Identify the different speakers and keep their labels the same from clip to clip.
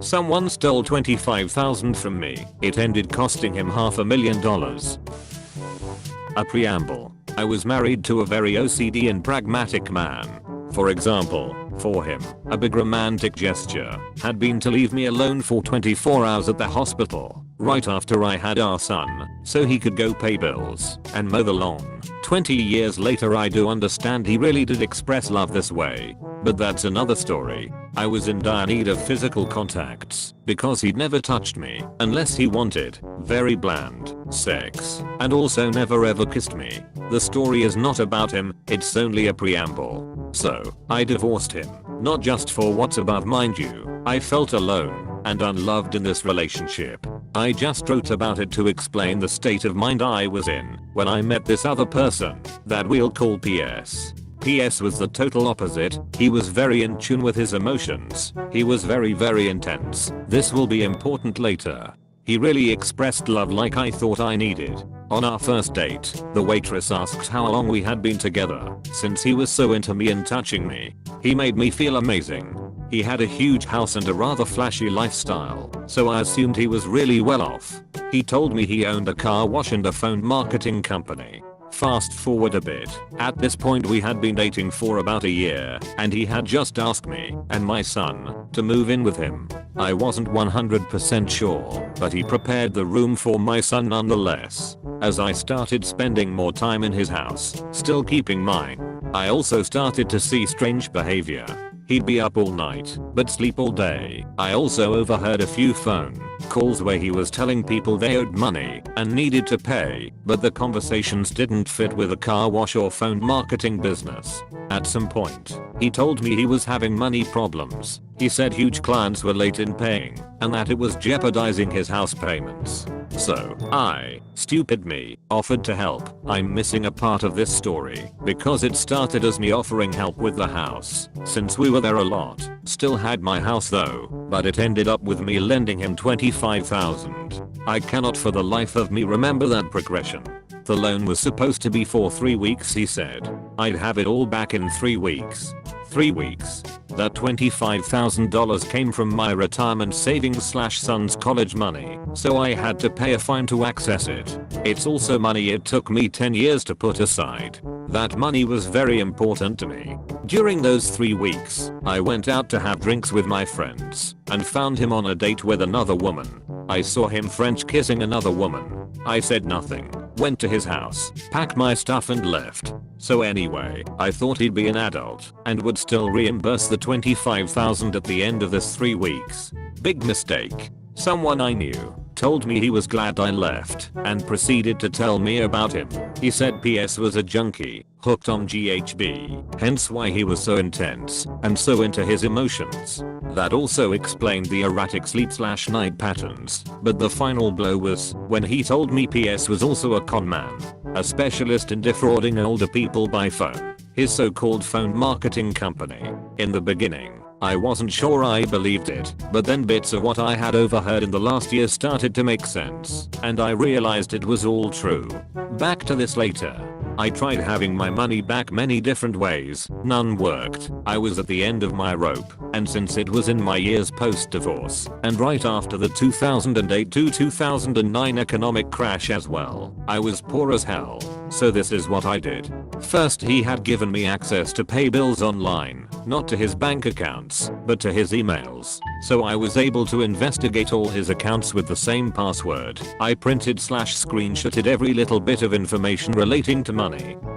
Speaker 1: Someone stole $25,000 from me. It ended costing him $500,000. A preamble. I was married to a very OCD and pragmatic man. For example, for him, a big romantic gesture had been to leave me alone for 24 hours at the hospital, right after I had our son, so he could go pay bills and mow the lawn. 20 years later I do understand he really did express love this way, but that's another story. I was in dire need of physical contacts because he'd never touched me unless he wanted very bland sex and also never ever kissed me. The story is not about him, it's only a preamble. So, I divorced him, not just for what's above mind you. I felt alone and unloved in this relationship. I just wrote about it to explain the state of mind I was in when I met this other person that we'll call PS. PS was the total opposite. He was very in tune with his emotions. He was very intense. This will be important later. He really expressed love like I thought I needed. On our first date, the waitress asked how long we had been together, since he was so into me and touching me. He made me feel amazing. He had a huge house and a rather flashy lifestyle, so I assumed he was really well off. He told me he owned a car wash and a phone marketing company. Fast forward a bit. At this point we had been dating for about a year, and he had just asked me and my son to move in with him. I wasn't 100% sure, but he prepared the room for my son nonetheless. As I started spending more time in his house, still keeping mine, I also started to see strange behavior. He'd be up all night, but sleep all day. I also overheard a few phone calls where he was telling people they owed money and needed to pay, but the conversations didn't fit with a car wash or phone marketing business. At some point, he told me he was having money problems. He said huge clients were late in paying and that it was jeopardizing his house payments. So, I, stupid me, offered to help. I'm missing a part of this story because it started as me offering help with the house, since we were there a lot. Still had my house though, but it ended up with me lending him $25,000. I cannot for the life of me remember that progression. The loan was supposed to be for 3 weeks, he said. I'd have it all back in 3 weeks. 3 weeks. That $25,000 came from my retirement savings / son's college money, so I had to pay a fine to access it. It's also money it took me 10 years to put aside. That money was very important to me. During those 3 weeks, I went out to have drinks with my friends and found him on a date with another woman. I saw him French kissing another woman. I said nothing, went to his house, packed my stuff and left. So anyway, I thought he'd be an adult and would still reimburse the $25,000 at the end of this 3 weeks. Big mistake. Someone I knew told me he was glad I left and proceeded to tell me about him. He said PS was a junkie, hooked on GHB, hence why he was so intense and so into his emotions. That also explained the erratic sleep / night patterns, but the final blow was when he told me PS was also a con man, a specialist in defrauding older people by phone, his so-called phone marketing company. In the beginning, I wasn't sure I believed it, but then bits of what I had overheard in the last year started to make sense, and I realized it was all true. Back to this later. I tried having my money back many different ways, none worked. I was at the end of my rope, and since it was in my years post-divorce, and right after the 2008 to 2009 economic crash as well, I was poor as hell. So this is what I did. First, he had given me access to pay bills online, not to his bank accounts, but to his emails. So I was able to investigate all his accounts with the same password. I printed / screenshotted every little bit of information relating to money.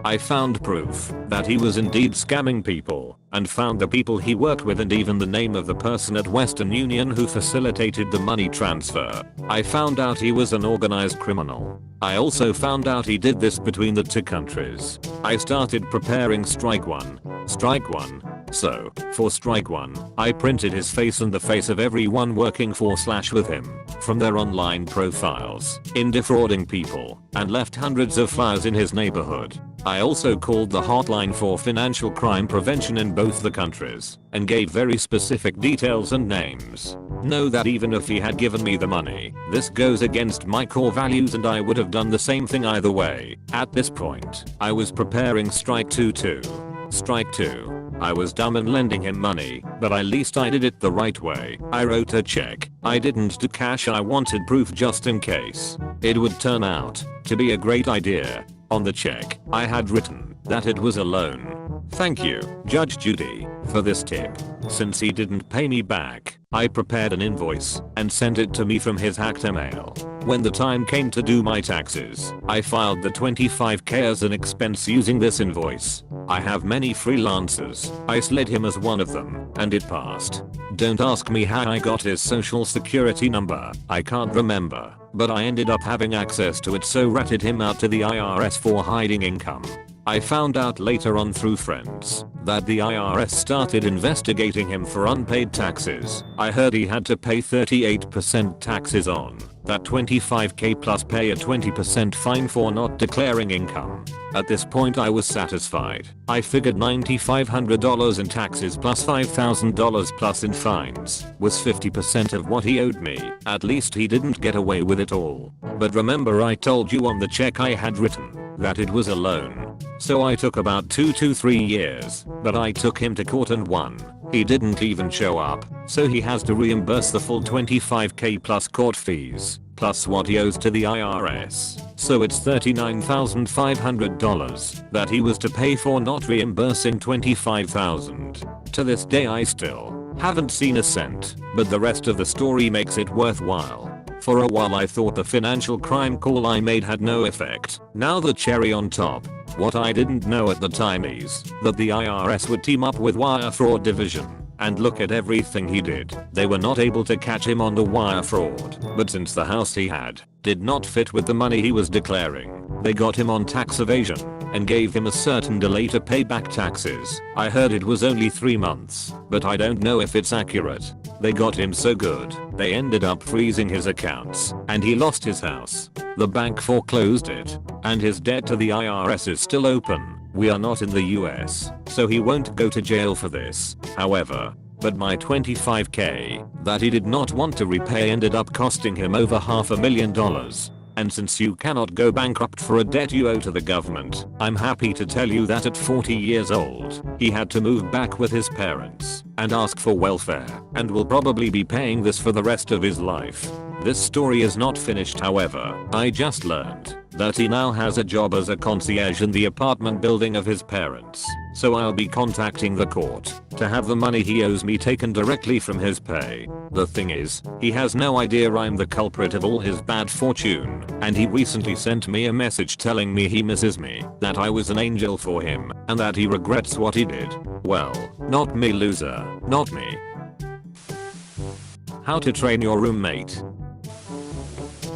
Speaker 1: I found proof that he was indeed scamming people, and found the people he worked with and even the name of the person at Western Union who facilitated the money transfer. I found out he was an organized criminal. I also found out he did this between the two countries. I started preparing strike one. Strike one. So, for strike one, I printed his face and the face of everyone working for / with him, from their online profiles, in defrauding people, and left hundreds of flyers in his neighborhood. I also called the hotline for financial crime prevention in both the countries, and gave very specific details and names. Know that even if he had given me the money, this goes against my core values and I would have done the same thing either way. At this point, I was preparing strike 2 too. Strike 2. I was dumb in lending him money, but at least I did it the right way. I wrote a check. I didn't do cash, I wanted proof just in case it would turn out to be a great idea. On the check, I had written that it was a loan. Thank you, Judge Judy, for this tip. Since he didn't pay me back, I prepared an invoice and sent it to me from his hacked email. When the time came to do my taxes, I filed the $25,000 as an expense using this invoice. I have many freelancers. I slid him as one of them, and it passed. Don't ask me how I got his social security number. I can't remember, but I ended up having access to it, so ratted him out to the IRS for hiding income. I found out later on through friends that the IRS started investigating him for unpaid taxes. I heard he had to pay 38% taxes on that $25,000 plus pay a 20% fine for not declaring income. At this point I was satisfied. I figured $9,500 in taxes plus $5,000 plus in fines was 50% of what he owed me. At least he didn't get away with it all. But remember, I told you on the check I had written that it was a loan. So I took about 2 to 3 years, but I took him to court and won. He didn't even show up, so he has to reimburse the full $25,000 plus court fees, plus what he owes to the IRS. So it's $39,500 that he was to pay for not reimbursing $25,000. To this day I still haven't seen a cent, but the rest of the story makes it worthwhile. For a while I thought the financial crime call I made had no effect. Now the cherry on top. What I didn't know at the time is that the IRS would team up with Wire Fraud Division and look at everything he did. They were not able to catch him on the wire fraud, but since the house he had did not fit with the money he was declaring, they got him on tax evasion and gave him a certain delay to pay back taxes. I heard it was only 3 months, but I don't know if it's accurate. They got him so good, they ended up freezing his accounts, and he lost his house. The bank foreclosed it, and his debt to the IRS is still open. We are not in the US, so he won't go to jail for this. However, but my $25,000 that he did not want to repay ended up costing him over $500,000. And since you cannot go bankrupt for a debt you owe to the government, I'm happy to tell you that at 40 years old, he had to move back with his parents and ask for welfare, and will probably be paying this for the rest of his life. This story is not finished, however. I just learned that he now has a job as a concierge in the apartment building of his parents, so I'll be contacting the court to have the money he owes me taken directly from his pay. The thing is, he has no idea I'm the culprit of all his bad fortune, and he recently sent me a message telling me he misses me, that I was an angel for him, and that he regrets what he did. Well, not me, loser, not me. How to train your roommate.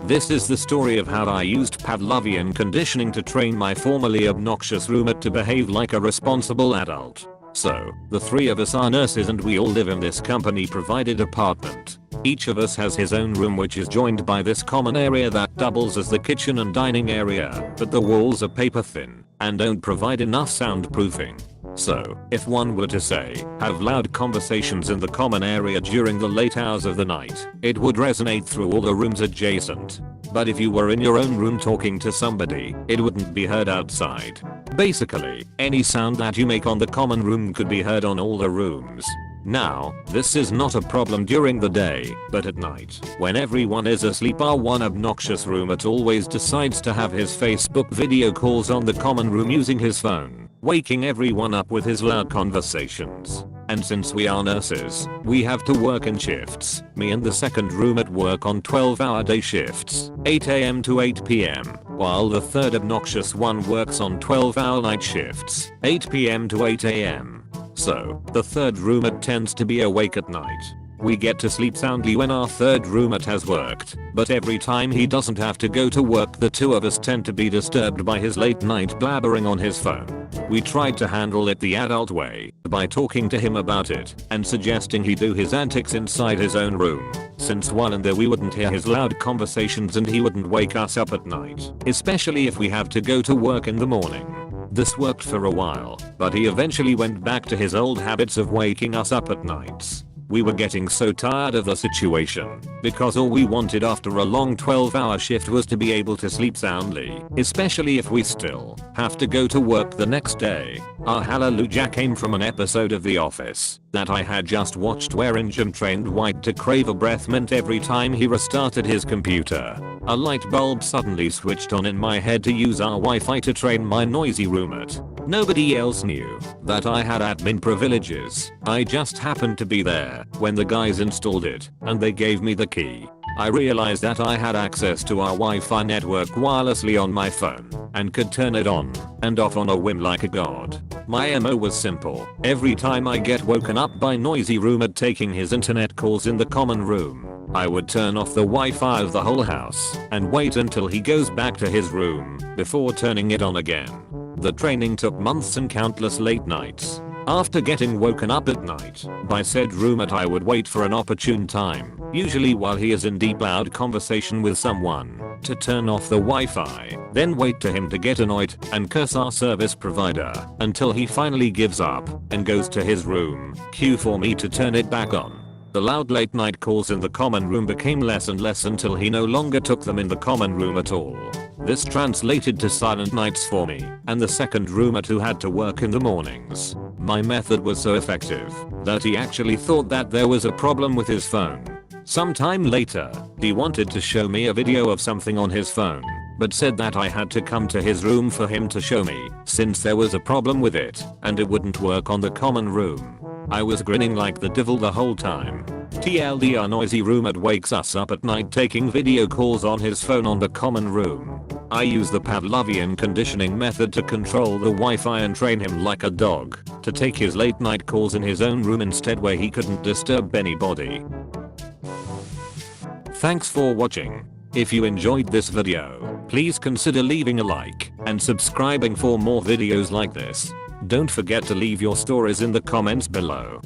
Speaker 1: This is the story of how I used Pavlovian conditioning to train my formerly obnoxious roommate to behave like a responsible adult. So, the 3 of us are nurses and we all live in this company provided apartment. Each of us has his own room, which is joined by this common area that doubles as the kitchen and dining area, but the walls are paper thin and don't provide enough soundproofing. So, if one were to say, have loud conversations in the common area during the late hours of the night, it would resonate through all the rooms adjacent. But if you were in your own room talking to somebody, it wouldn't be heard outside. Basically, any sound that you make on the common room could be heard on all the rooms. Now, this is not a problem during the day, but at night, when everyone is asleep, our one obnoxious roommate always decides to have his Facebook video calls on the common room using his phone, waking everyone up with his loud conversations. And since we are nurses, we have to work in shifts. Me and the second roommate work on 12-hour day shifts, 8 AM to 8 PM, while the third obnoxious one works on 12-hour night shifts, 8 PM to 8 AM. So, the third roommate tends to be awake at night. We get to sleep soundly when our third roommate has worked, but every time he doesn't have to go to work, the 2 of us tend to be disturbed by his late night blabbering on his phone. We tried to handle it the adult way, by talking to him about it, and suggesting he do his antics inside his own room, since while in there we wouldn't hear his loud conversations and he wouldn't wake us up at night, especially if we have to go to work in the morning. This worked for a while, but he eventually went back to his old habits of waking us up at nights. We were getting so tired of the situation because all we wanted after a long 12-hour shift was to be able to sleep soundly, especially if we still have to go to work the next day. Our hallelujah came from an episode of The Office that I had just watched wherein Jim trained White to crave a breath mint every time he restarted his computer. A light bulb suddenly switched on in my head to use our Wi-Fi to train my noisy roommate. Nobody else knew that I had admin privileges. I just happened to be there when the guys installed it and they gave me the key. I realized that I had access to our Wi-Fi network wirelessly on my phone and could turn it on and off on a whim like a god. My MO was simple. Every time I get woken up by noisy roommate taking his internet calls in the common room, I would turn off the Wi-Fi of the whole house and wait until he goes back to his room before turning it on again. The training took months and countless late nights. After getting woken up at night by said roommate, I would wait for an opportune time, usually while he is in deep loud conversation with someone, to turn off the Wi-Fi, then wait to him to get annoyed and curse our service provider until he finally gives up and goes to his room, cue for me to turn it back on. The loud late night calls in the common room became less and less until he no longer took them in the common room at all. This translated to silent nights for me and the second roommate who had to work in the mornings. My method was so effective that he actually thought that there was a problem with his phone. Sometime later, he wanted to show me a video of something on his phone, but said that I had to come to his room for him to show me since there was a problem with it and it wouldn't work on the common room. I was grinning like the devil the whole time. TLD, our noisy roommate wakes us up at night taking video calls on his phone on the common room. I use the Pavlovian conditioning method to control the Wi-Fi and train him like a dog to take his late night calls in his own room instead where he couldn't disturb anybody. Thanks for watching. If you enjoyed this video, please consider leaving a like and subscribing for more videos like this. Don't forget to leave your stories in the comments below.